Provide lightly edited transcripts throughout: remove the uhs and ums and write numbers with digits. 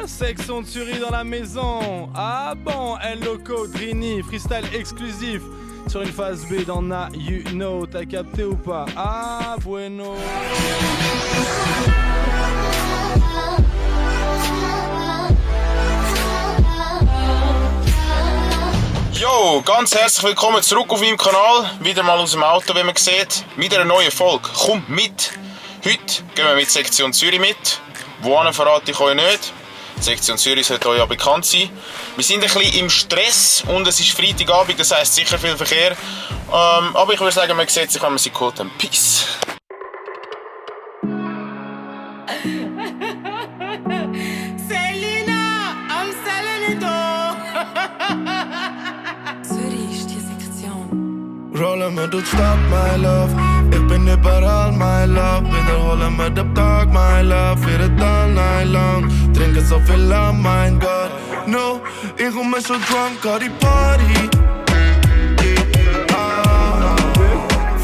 Section Zurich dans la maison. Ah bon, El Loco, Drini, freestyle exclusif sur une phase B dans Na You Know. T'as capté ou pas? Ah bueno. Jo, ganz herzlich willkommen zurück auf meinem Kanal. Wieder mal aus dem Auto, wie man sieht. Wieder eine neue Folge. Kommt mit! Heute gehen wir mit Sektion Zürich mit. Wohin verrate ich euch nicht. Sektion Zürich sollte euch ja bekannt sein. Wir sind ein bisschen im Stress und es ist Freitagabend, das heisst sicher viel Verkehr. Aber ich würde sagen, man sieht sich, wenn man sie geholt haben. Peace! Rollen wir durch die Stadt, my love. Ich bin überall, my love. Wiederholen wir den Tag, my love. Für den Tag, night lang. Trinken so viel an, mein Gott. No, ich komm mir schon drunk an die Party.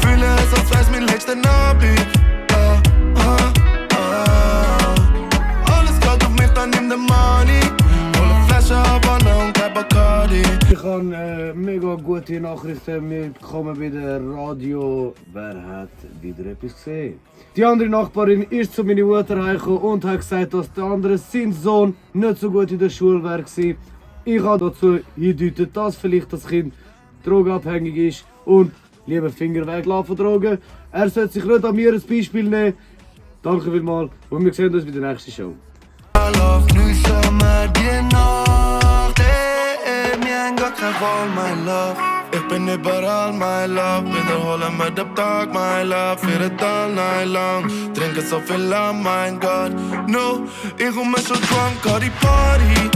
Fühle es, als wär's mein letzter Abend. Alles geht auf mich, dann nimm den Money. Hol Flasche Havana und kein Bacardi. Ich habe mega gute Nachrichten mitbekommen bei der Radio. Wer hat wieder etwas gesehen? Die andere Nachbarin ist zu meiner Mutter gekommen und hat gesagt, dass der andere sein Sohn nicht so gut in der Schule war. Ich habe dazu hingedeutet, dass vielleicht das Kind drogenabhängig ist und lieber Finger weglassen von Drogen. Er sollte sich nicht an mir ein Beispiel nehmen. Danke vielmals und wir sehen uns bei der nächsten Show. My love. Ich bin überall, my love. Wiederholen wir den Tag, my love. Für den Tag, night lang. Trinken so viel an, mein Gott. No, ich komm mir schon drunk an die Party.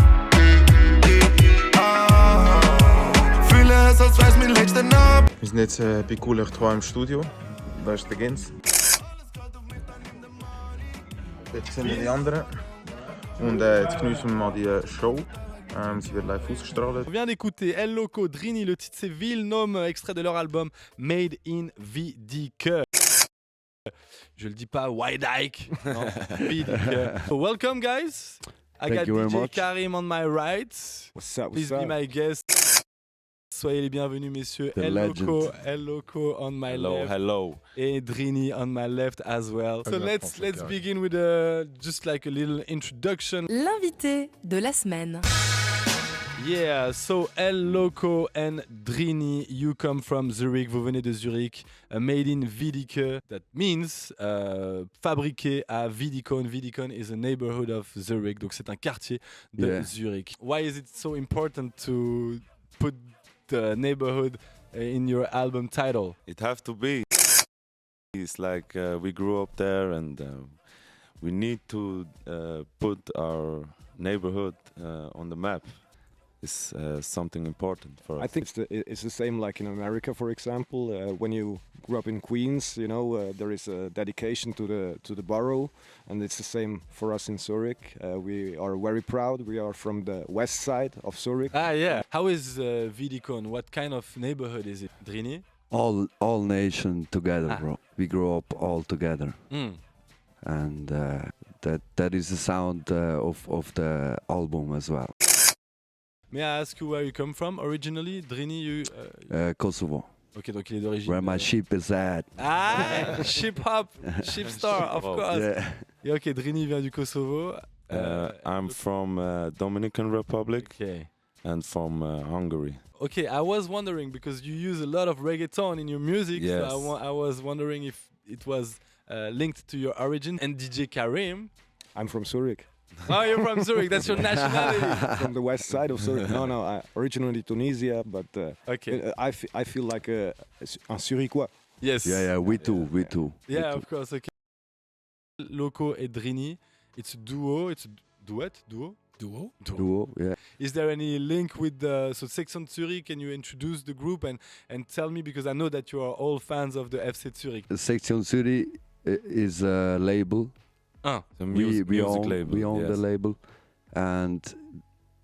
Fühle es, als wär's mein letzter Abend. Wir sind jetzt bei Cool 3 im Studio. Da ist der Gens. Jetzt sind wir die anderen. Und jetzt genießen wir mal die Show. Sie wird live ausgestrahlt. On vient d'écouter El Loco, Drini, le titre c'est Ville, nom extrait de leur album Made in VDK. Je le dis pas Wide Ike, non, VDK. So welcome guys. I got DJ Karim on my right. What's up? Please be my guest. Soyez les bienvenus messieurs. El Loco on my left. Hello. Et Drini on my left as well. So let's begin with just like a little introduction. L'invité de la semaine. Yeah, so El Loco and Drini, you come from Zurich, vous venez de Zurich, made in Wiedeke, that means fabriqué à Wiedikon. Wiedikon is a neighborhood of Zurich, donc c'est un quartier de Zurich. Why is it so important to put the neighborhood in your album title? It have to be. It's like we grew up there and we need to put our neighborhood on the map. Is something important for us. I think it's the same like in America, for example. When you grew up in Queens, you know, there is a dedication to the borough, and it's the same for us in Zurich. We are very proud. We are from the west side of Zurich. Ah, yeah. How is Wiedikon? What kind of neighborhood is it, Drini? All nation together, bro. We grew up all together, and that is the sound of the album as well. May I ask you where you come from originally? Drini, you... Kosovo. Ok, donc il est d'origine... Where my ship is at. Ah, ship hop, ship star, of course. Yeah. Ok, Drini vient du Kosovo. I'm from Dominican Republic and from Hungary. Okay, I was wondering, because you use a lot of reggaeton in your music, yes. So I was wondering if it was linked to your origin. And DJ Karim... I'm from Zurich. Oh, you're from Zurich, that's your nationality. From the west side of Zurich. No, originally Tunisia, but okay. I feel like un Zurichois. Yes. Yeah, we too. Yeah, of course, okay. Loco et Drini, it's a duo, it's a duet, duo? Duo, yeah. Is there any link with so Section Zurich? Can you introduce the group and tell me, because I know that you are all fans of the FC Zurich. Section Zurich is a label. The music label. We own the label, and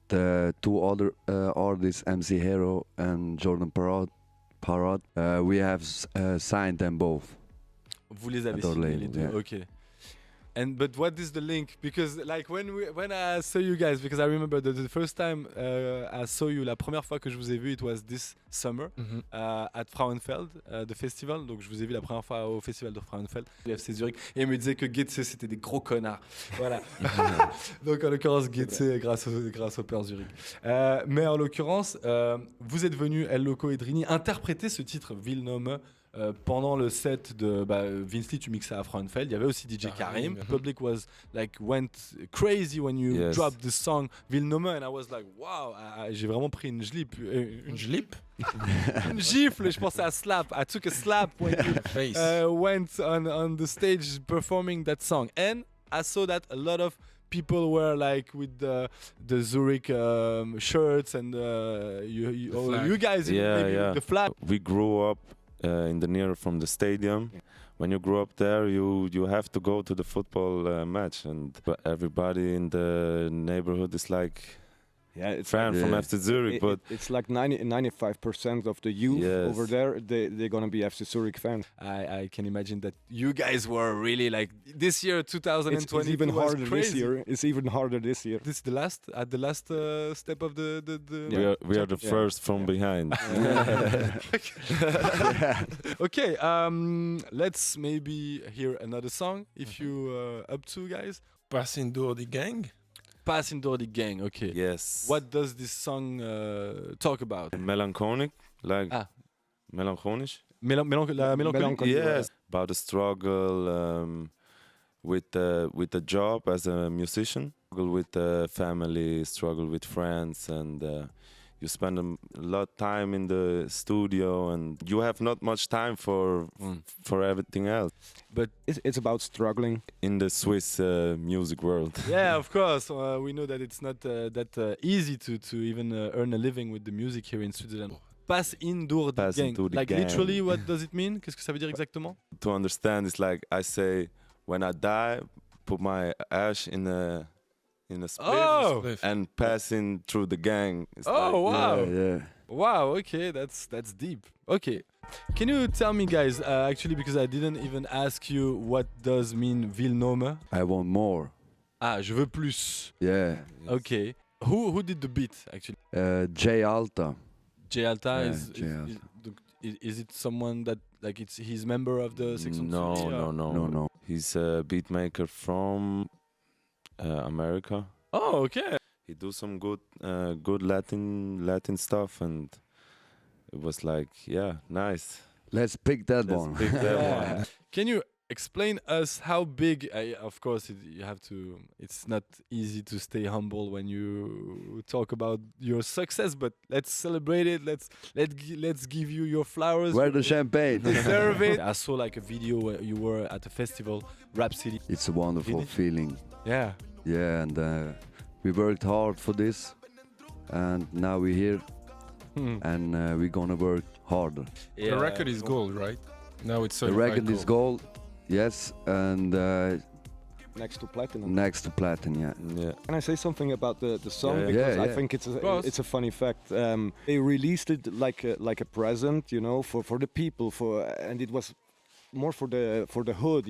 the two other artists, MC Hero and Jordan Parrot, we have signed them both. Vous les avez signés les deux, yeah. ok. But what is the link? Because like when I saw you guys, because I remember the first time I saw you, la première fois que je vous ai vu, it was this summer at Frauenfeld, the festival. Donc je vous ai vu la première fois au festival de Frauenfeld, l'FC Zurich, et il me disait que Getse c'était des gros connards. Voilà. Donc en l'occurrence Getse grâce au Peur Zurich. Mais en l'occurrence, vous êtes venu El Loco et Drini interpréter ce titre Vilnome. Pendant le set de Vince Lee, tu mixais à Frauenfeld. Il y avait aussi DJ Karim. The public went crazy when you dropped the song Vilnome, and I was like, wow, j'ai vraiment pris une gifle. Une gifle. Je pensais à slap. I took a slap when you went on the stage performing that song, and I saw that a lot of people were like with the Zurich shirts, and you guys maybe with the flag. We grew up in the near from the stadium. When you grow up there, you have to go to the football match, and everybody in the neighborhood is like fan from FC Zurich. But it's like 95% of the youth over there, they're gonna be FC Zurich fans. I can imagine that you guys were really like this year, 2020. It's even harder crazy. this year. It's even harder this year. This is the last step of the we are the first from behind. Okay, let's maybe hear another song if you up to, guys. Passing door the gang. Passing door the gang. Okay. Yes. What does this song talk about? Melancholic, like melancholisch. Melancholy. Yes, about the struggle with the job as a musician, struggle with the family, struggle with friends, and you spend a lot of time in the studio, and you have not much time for everything else. But it's about struggling in the Swiss music world. Yeah, of course. We know that it's not that easy to even earn a living with the music here in Switzerland. Pass in door the gang. Like gang. Literally, what does it mean? Qu'est-ce que ça veut dire exactement? To understand, it's like I say, when I die, put my ash in a split and passing through the gang. It's wow. Yeah. Wow, okay, that's deep. Okay. Can you tell me, guys, actually, because I didn't even ask you what does mean Vilnome? I want more. Ah, je veux plus. Yeah. Okay. Who did the beat, actually? Jay Alta. Jay Alta yeah, is it someone that like he's member of the Section No. He's a beat maker from America. Oh, okay. He do some good Latin stuff, and it was like, nice. Let's pick that one. Pick that one. Can you explain us how big? Of course, you have to. It's not easy to stay humble when you talk about your success, but let's celebrate it. Let's give you your flowers. Where the champagne? Deserve it. I saw like a video where you were at a festival, Rap City. It's a wonderful feeling. Yeah. Yeah, and we worked hard for this, and now we're here, and we're gonna work harder. Yeah. The record is gold, right? Now it's the record is gold, yes, and next to platinum. Next to platinum, yeah. Can I say something about the song? Yeah. Because Yeah. I think it's a funny fact. They released it like a present, for the people, and it was more for the hood,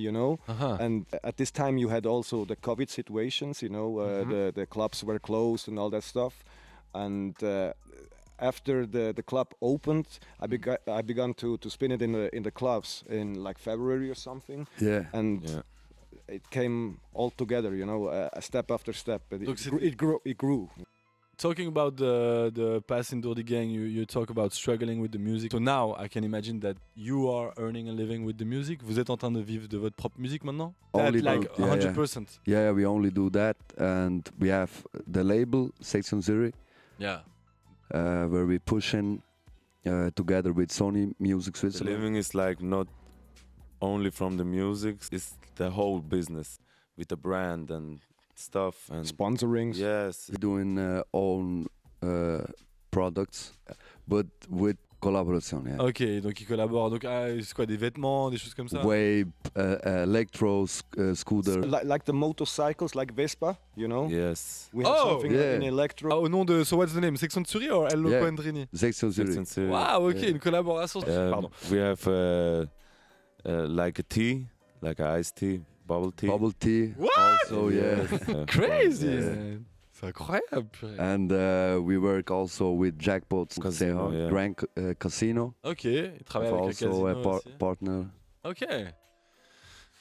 And at this time you had also the COVID situations, the clubs were closed and all that stuff, and after the club opened, I began to spin it in the clubs in like February or something. Yeah. And it came all together, a step after step. It grew. Talking about the Passing door the gang, you talk about struggling with the music. So now I can imagine that you are earning a living with the music. Vous êtes en train de vivre de votre propre musique maintenant? Only That, like 100%. Yeah, we only do that, and we have the label Section Zurich. Yeah. Where we pushing together with Sony Music The Switzerland. living is like not only from the music; it's the whole business with the brand and stuff and sponsorings. Yes, We're doing own products, but with collaboration. Yeah. Ok, donc ils collaborent. Donc c'est quoi, des vêtements, des choses comme ça? Wave, electro, scooter. Like the motorcycles, like Vespa, Yes. We have something in electro. Au nom de, so what's the name? Section Zurich or El Loco and Drini? Section Zurich. Wow, ok, une collaboration. Pardon. We have like a tea, like an iced tea. Bubble tea. Bubble tea. What? Also, yeah. Crazy. Yeah. Man. C'est incroyable. And we work also with Jackpots Casino, yeah. Grand Casino. Ok, il travaille avec le Also casino a aussi. partner. Ok.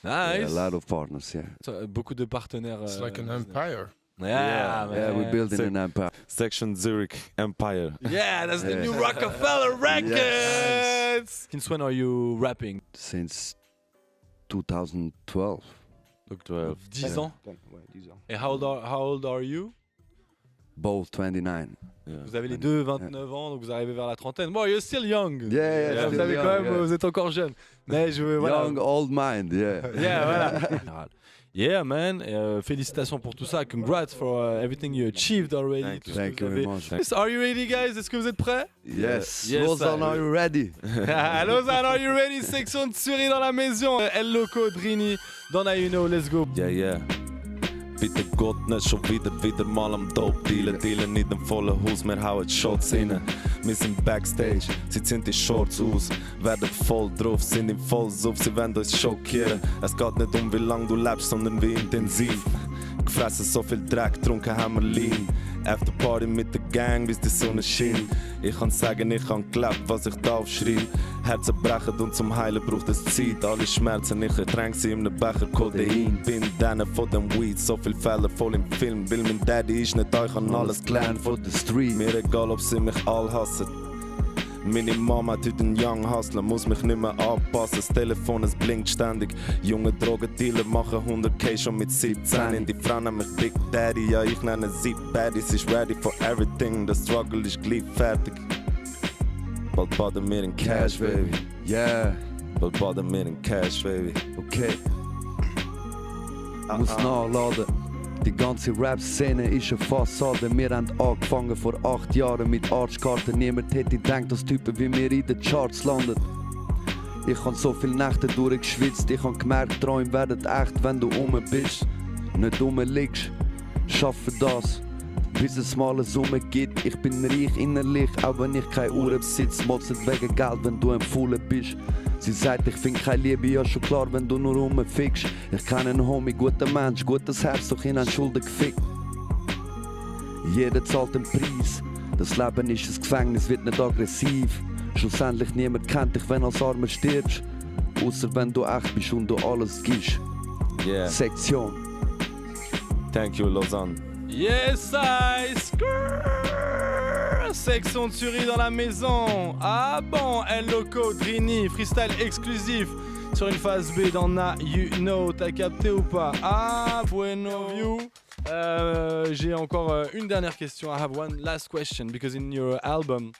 Yeah, Nice. a lot of partners, yeah. Beaucoup de partenaires. It's like an business. empire. Yeah, Yeah, we're man. building an empire. Section Zurich Empire. Yeah, that's the Yeah. new Rockefeller Records. Since when are you rapping? Since 2012. Donc 12. 10 ans. Ouais, 10 ans. Et how old are you? Both 29. Yeah. Vous avez les deux 29 ans, donc vous arrivez vers la trentaine. Bon, you're still young. Yeah, Vous still avez young, quand même, yeah. vous êtes encore jeune. Mais je veux, voilà. Young, old mind, yeah. Yeah, voilà. Yeah, man. Félicitations pour tout ça. Congrats for everything you achieved already. Thank Tout you. ce que Thank vous you very avez- much. Yes, are you ready, guys? Est-ce que vous êtes prêts? Yes. Yes, Lausanne, sir. are you ready? Lausanne, are you ready? Section Zürich dans la maison. El Loco, Drini, Donna You Know, let's go. Yeah, yeah. Bitte Gott nicht schon wieder mal am Dope dealen. Dealen nicht im vollen Haus, wir hauen Shots rein. Wir sind Backstage, sie ziehen die Shorts aus. Werden voll drauf, sind im Vollsuff, sie wollen uns schockieren. Es geht nicht um wie lang du lebst, sondern wie intensiv. Gefressen so viel Dreck, trunken haben wir Lean. After Party mit der Gang, bis die Sonne schien. Ich kann sagen, ich kann gelebt, was ich da aufschrei. Herzen brechen und zum Heilen braucht es Zeit. Alle Schmerzen, ich ertränk sie in einem Becher Kodein. Bin denen von dem Weed, so viel Fälle voll im Film. Weil mein Daddy ist nicht da, ich kann alles gelernt von der Street. Mir egal, ob sie mich all hassen. Meine Mama hat heute einen Young Hustler, muss mich nicht mehr anpassen. Das Telefon, es blinkt ständig. Junge Drogendealer machen 100k schon mit 17. Die Frauen nennen mich Big Daddy, ja ich nenne sie Baddy. Sie ist ready for everything, der Struggle ist gleich fertig. Bald baden wir in Cash, baby. Yeah. Bald baden wir in Cash, baby. Okay. Muss nachladen. Die ganze Rap-Szene ist eine Fassade. Wir haben angefangen vor 8 Jahren mit Arschkarten. Niemand hätte gedacht, dass Typen wie wir in den Charts landen. Ich habe so viele Nächte durchgeschwitzt. Ich habe gemerkt, Träume werden echt, wenn du rum bist. Nicht rumliegst, schaffe das, bis es mal eine Summe gibt. Ich bin reich innerlich, auch wenn ich keine Uhr besitze. Motzet wegen Geld, wenn du ein Fauler bist. Sie sagt, ich find keine Liebe, ja schon klar, wenn du nur rumfickst. Ich kenne einen Homie, guter Mensch, gutes Herz, doch ihn an Schulden gefickt. Jeder zahlt einen Preis, das Leben ist ein Gefängnis, wird nicht aggressiv. Schlussendlich niemand kennt dich, wenn als Armer stirbst. Ausser wenn du echt bist und du alles gibst. Yeah, Sektion. thank you Lausanne. Yes, I Section Zurich dans la maison. Ah bon, El Loco, Drini, freestyle exclusif sur une phase B dans Na You Know. T'as capté ou pas? Ah, bueno view. J'ai encore une dernière question. I have one last question because in your album,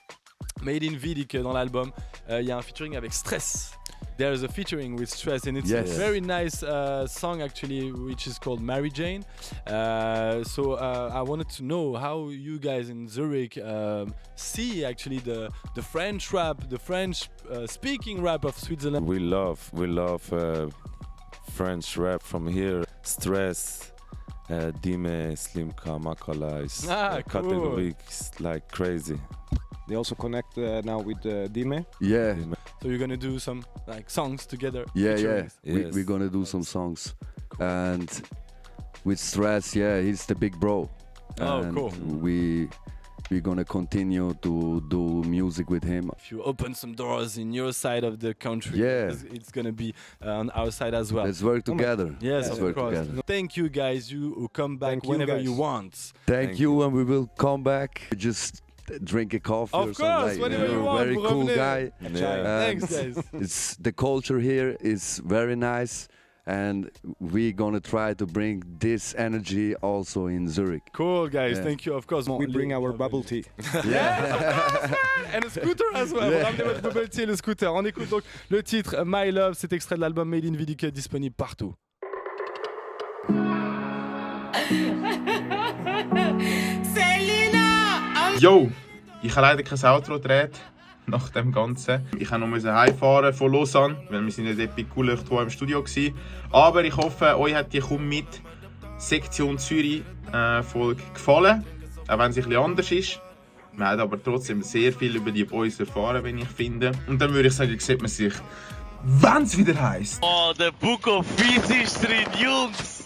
Made in Vidike, dans l'album, il y a un featuring avec Stress. There's a featuring with Stress and it's Yes. a very nice song actually, which is called Mary Jane. So I wanted to know how you guys in Zurich see actually the French rap, the French speaking rap of Switzerland. We love French rap from here. Stress, Dime, Slimka, Makala is Cool. Kategorik is like crazy. They also connect now with Dime. Yeah, So you're gonna do some like songs together. yeah. featurings. Yes. We're gonna do some songs. And with Stress, yeah, he's the big bro. Oh, And cool. we're gonna continue to do music with him. If you open some doors in your side of the country, Yeah. it's gonna be on our side as well. Let's work together. Yes, Let's of work course. together. No, thank you guys. You come back Thank you, whenever guys. you want. Thank you, and we will come back. Just drink a coffee Of or something. course, Like, whenever you want, very vous cool revenez. guy. Yeah. Thanks, guys. It's the culture here is very nice, and we're gonna try to bring this energy also in Zurich. Cool, guys. Yeah. Thank you. Of course. We bring our bubble tea. And a scooter as well. Yeah. Ramenez votre bubble tea et le scooter. On écoute donc le titre My Love. C'est extrait de l'album Made in Vidike, disponible partout. Yo, ich habe leider kein Outro gedreht nach dem Ganzen. Ich musste nur heimfahren von Lausanne, weil wir sind nicht Epikulich hier im Studio waren. Aber ich hoffe, euch hat die «Komm mit» Sektion Zürich Folge gefallen, auch wenn es ein bisschen anders ist. Man hat aber trotzdem sehr viel über die Boys erfahren, wenn ich finde. Und dann würde ich sagen, sieht man sich wenn's wieder heisst. Oh, der Book of Peace ist drin, Jungs!